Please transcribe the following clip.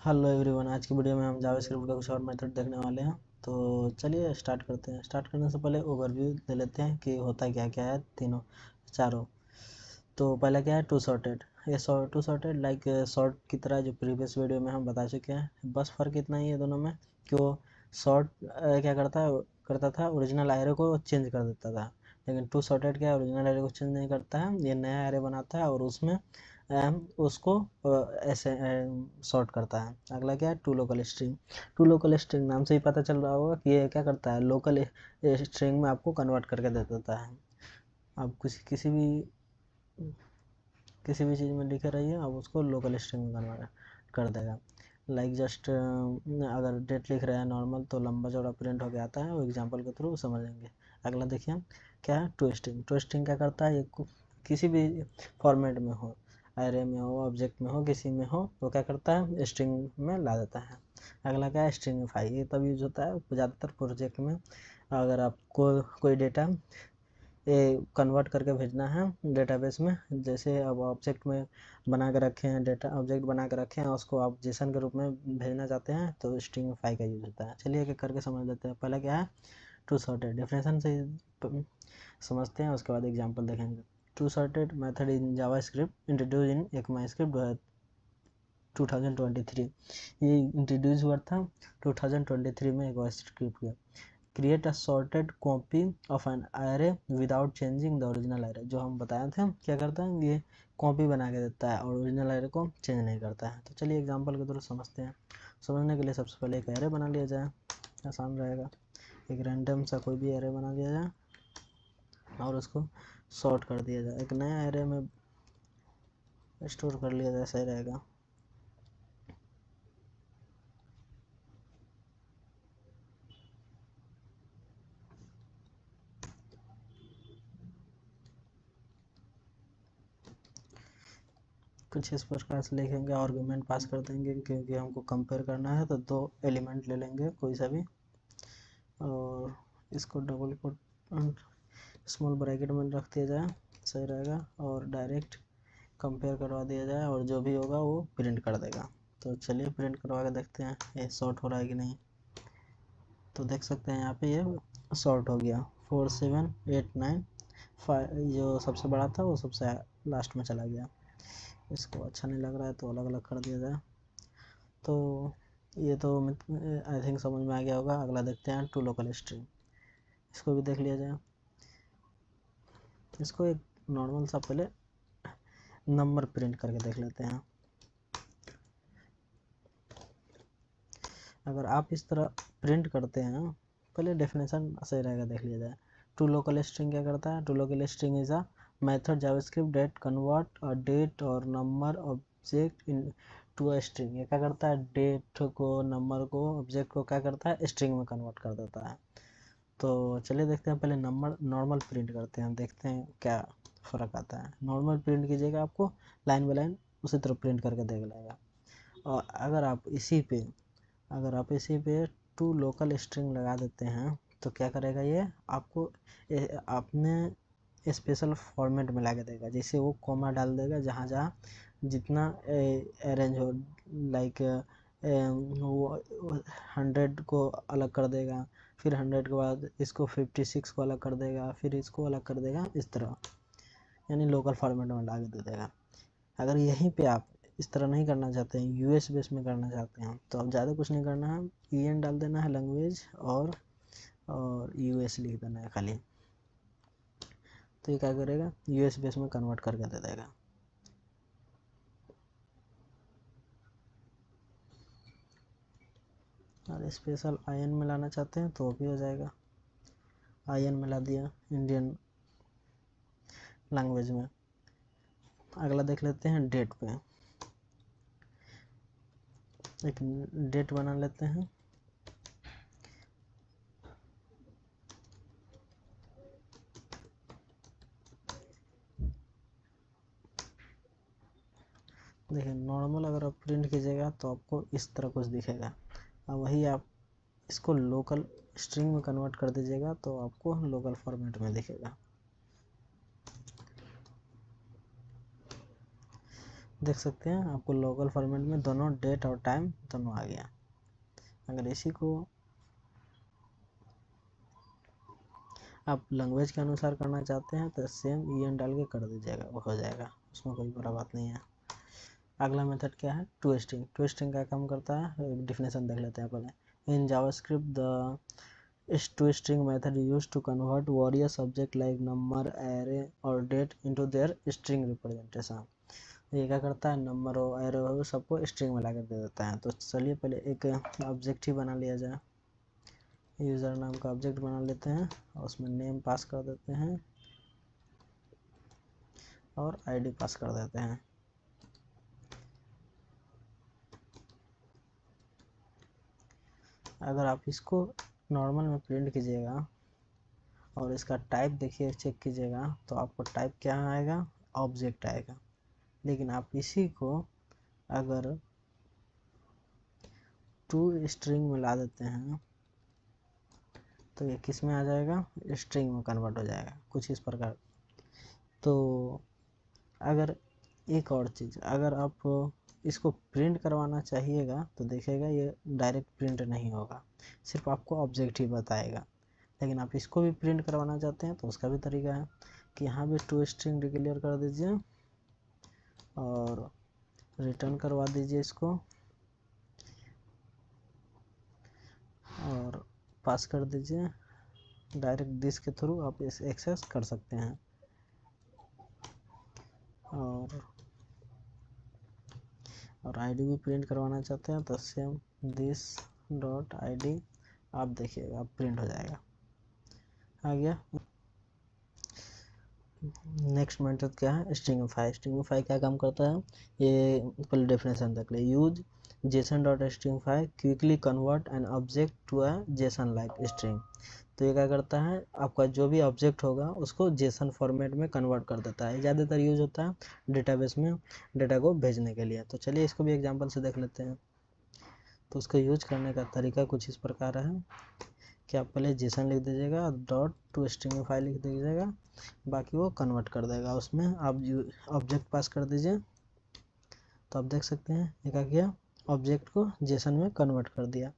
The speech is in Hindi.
हेलो एवरीवन, आज की वीडियो में हम जावास्क्रिप्ट का कुछ और मेथड देखने वाले हैं। तो चलिए स्टार्ट करते हैं। स्टार्ट करने से पहले ओवरव्यू दे लेते हैं कि होता क्या क्या है तीनों चारों। तो पहला क्या है, टू सॉर्टेड। ये टू सॉर्टेड लाइक सॉर्ट की तरह जो प्रीवियस वीडियो में हम बता चुके हैं। बस फ़र्क इतना ही है दोनों में कि वो सॉर्ट क्या करता था, ओरिजिनल एरे को चेंज कर देता था। लेकिन टू सॉर्टेड क्या है, ओरिजिनल एरे को चेंज नहीं करता है, ये नया एरे बनाता है और उसमें उसको ऐसे सॉर्ट करता है। अगला क्या है, to local string. To local string नाम से ही पता चल रहा होगा कि ये क्या करता है, लोकल स्ट्रिंग में आपको कन्वर्ट करके दे देता है। आप किसी भी चीज़ में लिखे रहिए, आप उसको लोकल स्ट्रिंग में कन्वर्ट कर देगा। लाइक जस्ट अगर डेट लिख रहे हैं नॉर्मल, तो लंबा चौड़ा प्रिंट होके आता है, वो एग्जांपल के थ्रू समझेंगे। अगला देखिए क्या है, टू स्ट्रिंग। टू स्ट्रिंग क्या करता है, ये किसी भी फॉर्मेट में हो, एरे में हो, ऑब्जेक्ट में हो, किसी में हो, वो क्या करता है, स्ट्रिंग में ला देता है। अगला क्या है, स्ट्रिंगीफाई। ये तब यूज होता है ज़्यादातर प्रोजेक्ट में, अगर आपको कोई डेटा ये कन्वर्ट करके भेजना है डेटाबेस में। जैसे अब ऑब्जेक्ट में बना के रखे हैं, डेटा ऑब्जेक्ट बना के रखे हैं, उसको आप जेसन के रूप में भेजना चाहते हैं, तो स्ट्रिंगीफाई का यूज होता है। चलिए एक एक करके समझ लेते हैं। पहला क्या है, टू सॉर्टेड। डेफिनेशन से समझते हैं, उसके बाद एग्जांपल देखेंगे। To sorted method in JavaScript introduce in ECMAScript 2023। ये इंट्रोड्यूस हुआ था 2023 में ECMAScript के। Create a sorted copy of an array without changing the original array. जो हम बताए थे क्या करता है, ये कॉपी बना के देता है और ओरिजिनल एरे को चेंज नहीं करता है। तो चलिए एग्जांपल के थ्रू समझते हैं। समझने के लिए सबसे पहले एक एरे बना लिया जाए, आसान रहेगा। एक रैंडम सा कोई भी एरे बना दिया जाए और उसको सॉर्ट कर दिया जाए, एक नया एरे में स्टोर कर लिया जाए, सही रहेगा। कुछ इस प्रकार से लिखेंगे, आर्गुमेंट पास कर देंगे क्योंकि हमको कंपेयर करना है, तो दो एलिमेंट ले लेंगे कोई सा भी और इसको डबल कोट स्मॉल ब्रैकेट में रख दिया जाए, सही रहेगा। और डायरेक्ट कंपेयर करवा दिया जाए और जो भी होगा वो प्रिंट कर देगा। तो चलिए प्रिंट करवा के देखते हैं ये सॉर्ट हो रहा है कि नहीं। तो देख सकते हैं यहाँ पे ये सॉर्ट हो गया। 4 7 8 9 5 जो सबसे बड़ा था वो सबसे लास्ट में चला गया। इसको अच्छा नहीं लग रहा है तो अलग अलग कर दिया जाए। तो ये तो आई थिंक समझ में आ गया होगा। अगला देखते हैं, टू लोकल स्ट्रिंग। इसको भी देख लिया जाए। इसको एक नॉर्मल सा पहले नंबर प्रिंट करके देख लेते हैं। अगर आप इस तरह प्रिंट करते हैं, पहले डेफिनेशन सही रहेगा, देख लिया जाए। टू लोकल स्ट्रिंग क्या करता है, to local string is a method JavaScript that convert a date और number object into a string. ये क्या करता है, डेट को, नंबर को, ऑब्जेक्ट को क्या करता है, स्ट्रिंग में कन्वर्ट कर देता है। तो चलिए देखते हैं, पहले नंबर नॉर्मल प्रिंट करते हैं, देखते हैं क्या फ़र्क आता है। नॉर्मल प्रिंट कीजिएगा, आपको लाइन बाय लाइन उसी तरह प्रिंट करके देख लेगा। और अगर आप इसी पे टू लोकल स्ट्रिंग लगा देते हैं, तो क्या करेगा ये, आपको अपने स्पेशल फॉर्मेट में ला के देगा। जैसे वो कॉमा डाल देगा जहाँ जहाँ जितना अरेंज हो, लाइक वो 100 को अलग कर देगा, फिर 100 के बाद इसको 56 को अलग कर देगा, फिर इसको अलग कर देगा, इस तरह यानी लोकल फॉर्मेट में ला के दे देगा। अगर यहीं पे आप इस तरह नहीं करना चाहते हैं, यूएस बेस में करना चाहते हैं, तो अब ज़्यादा कुछ नहीं करना है, EN डाल देना है लैंग्वेज और US लिख देना है खाली। तो ये क्या करेगा, US बेस में कन्वर्ट करके दे देगा। और स्पेशल IN में लाना चाहते हैं तो भी हो जाएगा, IN में ला दिया इंडियन लैंग्वेज में। अगला देख लेते हैं डेट पे। एक डेट बना लेते हैं। देखिए नॉर्मल अगर आप प्रिंट कीजिएगा तो आपको इस तरह कुछ दिखेगा। अब वही आप इसको लोकल स्ट्रिंग में कन्वर्ट कर दीजिएगा तो आपको लोकल फॉर्मेट में दिखेगा। देख सकते हैं आपको लोकल फॉर्मेट में दोनों डेट और टाइम दोनों आ गया। अगर इसी को आप लैंग्वेज के अनुसार करना चाहते हैं तो सेम EN डाल के कर दीजिएगा, वो हो जाएगा, उसमें कोई बड़ा बात नहीं है। अगला मेथड क्या है, ट्विस्टिंग। ट्विस्टिंग क्या काम करता है, एक डिफिनेशन देख लेते हैं पहले। In JavaScript the to string method used to convert various object like number, array और date into their string representation. ये क्या करता है, नंबर हो, एरे हो, सबको स्ट्रिंग में लाकर दे देता है। तो चलिए पहले एक ऑब्जेक्ट ही बना लिया जाए। यूज़र नाम का ऑब्जेक्ट बना लेते हैं और उसमें नेम पास कर देते हैं और आईडी पास कर देते हैं। अगर आप इसको नॉर्मल में प्रिंट कीजिएगा और इसका टाइप देखिए, चेक कीजिएगा, तो आपको टाइप क्या आएगा, ऑब्जेक्ट आएगा। लेकिन आप इसी को अगर टू स्ट्रिंग में ला देते हैं तो ये किस में आ जाएगा, स्ट्रिंग में कन्वर्ट हो जाएगा, कुछ इस प्रकार। तो अगर एक और चीज़, अगर आप इसको प्रिंट करवाना चाहिएगा तो देखिएगा ये डायरेक्ट प्रिंट नहीं होगा, सिर्फ आपको ऑब्जेक्ट ही बताएगा। लेकिन आप इसको भी प्रिंट करवाना चाहते हैं तो उसका भी तरीका है कि यहाँ भी टू स्ट्रिंग डिक्लेयर कर दीजिए और रिटर्न करवा दीजिए इसको और पास कर दीजिए। डायरेक्ट दिस के थ्रू आप इस एक्सेस कर सकते हैं। और आईडी भी प्रिंट करवाना चाहते हैं तो सेम दिस डॉट आईडी आप देखिएगा आप प्रिंट हो जाएगा, आ गया। नेक्स्ट मेथड क्या है, स्ट्रिंगिफाई। स्ट्रिंगिफाई क्या काम करता है, ये पहले डेफिनेशन देख ले। Use JSON dot stringify quickly convert an object to a JSON like string. तो ये क्या करता है, आपका जो भी ऑब्जेक्ट होगा उसको जेसन फॉर्मेट में कन्वर्ट कर देता है। ज़्यादातर यूज होता है डेटाबेस में डेटा को भेजने के लिए। तो चलिए इसको भी एग्जांपल से देख लेते हैं। तो उसको यूज करने का तरीका कुछ इस प्रकार है कि आप पहले जेसन लिख दीजिएगा, डॉट टू स्ट्रिंगिफाई लिख दीजिएगा, बाकी वो कन्वर्ट कर देगा। उसमें आप ऑब्जेक्ट पास कर दीजिए। तो आप देख सकते हैं ये क्या किया, ऑब्जेक्ट को जेसन में कन्वर्ट कर दिया।